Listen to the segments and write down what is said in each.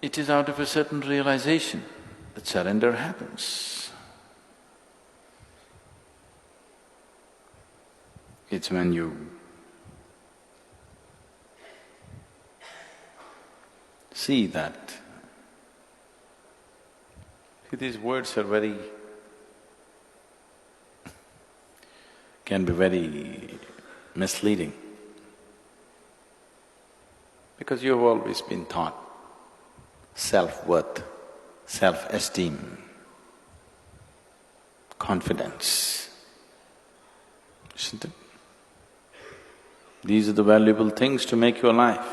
it is out of a certain realization that surrender happens. It's when you see that… See, these words are can be very misleading, because you've always been taught self-worth, self-esteem, confidence, isn't it? These are the valuable things to make your life.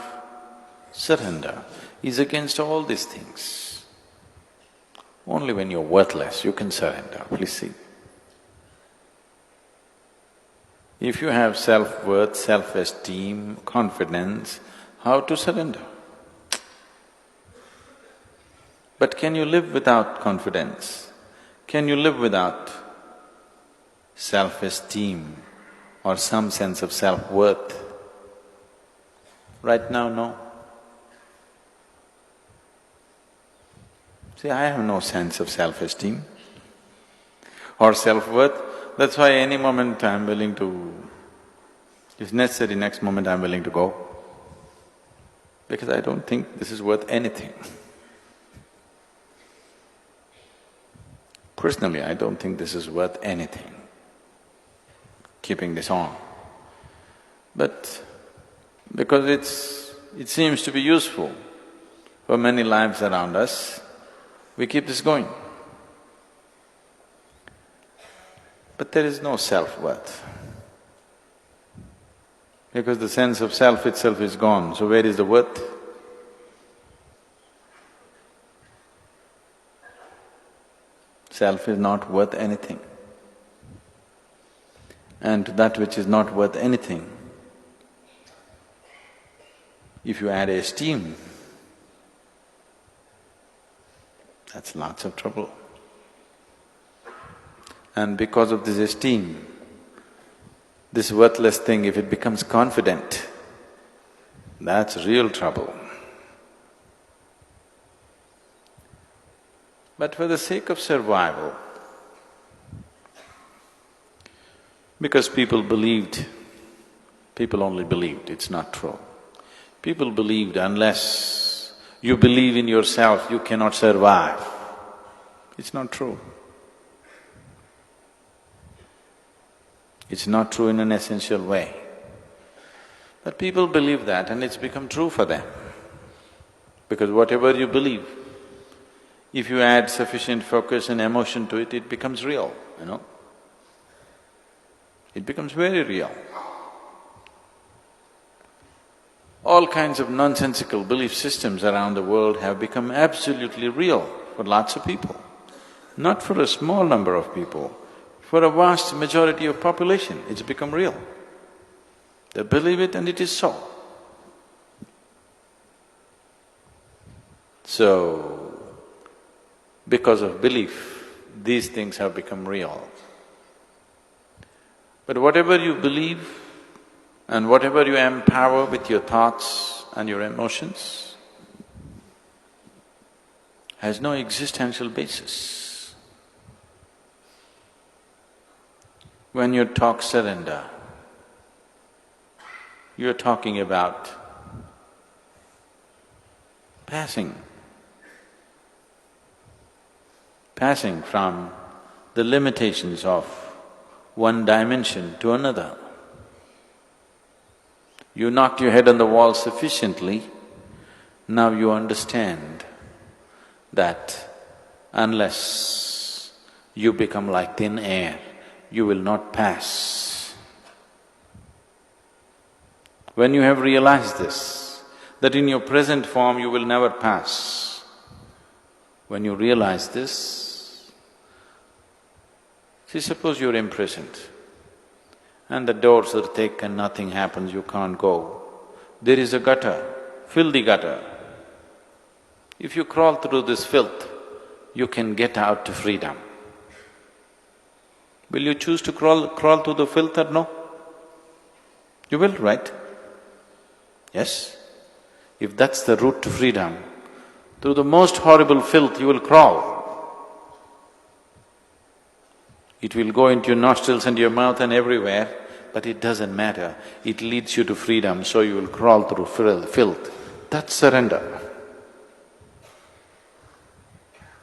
Surrender is against all these things. Only when you're worthless, you can surrender, please see. If you have self-worth, self-esteem, confidence, how to surrender? But can you live without confidence? Can you live without self-esteem or some sense of self-worth? Right now, no. See, I have no sense of self-esteem or self-worth. That's why any moment I'm willing to… if necessary, next moment I'm willing to go, because I don't think this is worth anything. Personally, I don't think this is worth anything, keeping this on. But because it seems to be useful for many lives around us, we keep this going. But there is no self-worth, because the sense of self itself is gone, so where is the worth? Self is not worth anything. And to that which is not worth anything, if you add esteem, that's lots of trouble. And because of this esteem, this worthless thing, if it becomes confident, that's real trouble. But for the sake of survival, because people believed, people only believed, it's not true. People believed unless you believe in yourself, you cannot survive. It's not true. It's not true in an essential way. But people believe that and it's become true for them. Because whatever you believe, if you add sufficient focus and emotion to it, it becomes real, you know. It becomes very real. All kinds of nonsensical belief systems around the world have become absolutely real for lots of people. Not for a small number of people, for a vast majority of population, it's become real. They believe it and it is so. So, because of belief, these things have become real. But whatever you believe and whatever you empower with your thoughts and your emotions has no existential basis. When you talk surrender, you're talking about passing from the limitations of one dimension to another. You knocked your head on the wall sufficiently, now you understand that unless you become like thin air, you will not pass. When you have realized this, that in your present form you will never pass, when you realize this, see, suppose you're imprisoned and the doors are thick and nothing happens, you can't go. There is a gutter, filthy gutter. If you crawl through this filth, you can get out to freedom. Will you choose to crawl through the filth or no? You will, right? Yes? If that's the route to freedom, Through the most horrible filth you will crawl. It will go into your nostrils and your mouth and everywhere, but it doesn't matter. It leads you to freedom, so you will crawl through filth. That's surrender.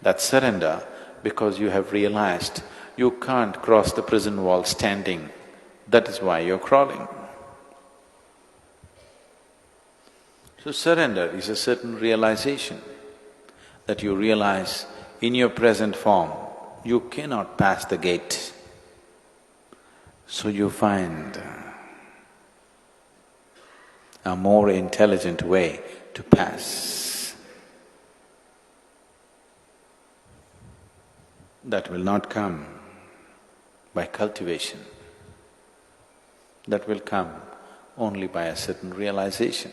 That's surrender because you have realized you can't cross the prison wall standing. That is why you're crawling. So surrender is a certain realization that you realize in your present form, you cannot pass the gate. So you find a more intelligent way to pass. That will not come by cultivation. That will come only by a certain realization,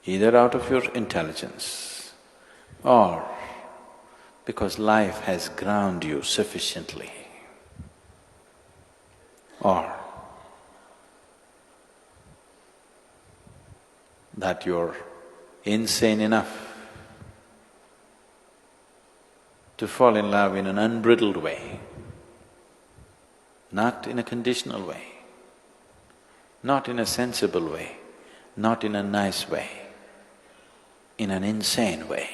either out of your intelligence or because life has ground you sufficiently, or that you're insane enough to fall in love in an unbridled way, not in a conditional way, not in a sensible way, not in a nice way, in an insane way.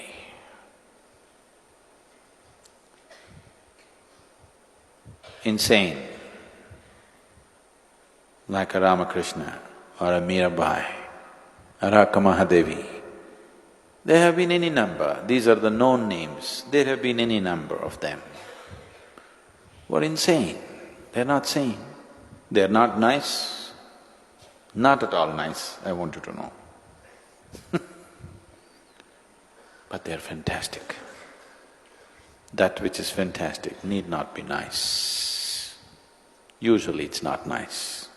Insane, like a Ramakrishna or a Mirabai or a Mahadevi. There have been any number, these are the known names, there have been any number of them who are insane. They're not sane, they're not nice, not at all nice, I want you to know. But they're fantastic. That which is fantastic need not be nice. Usually it's not nice.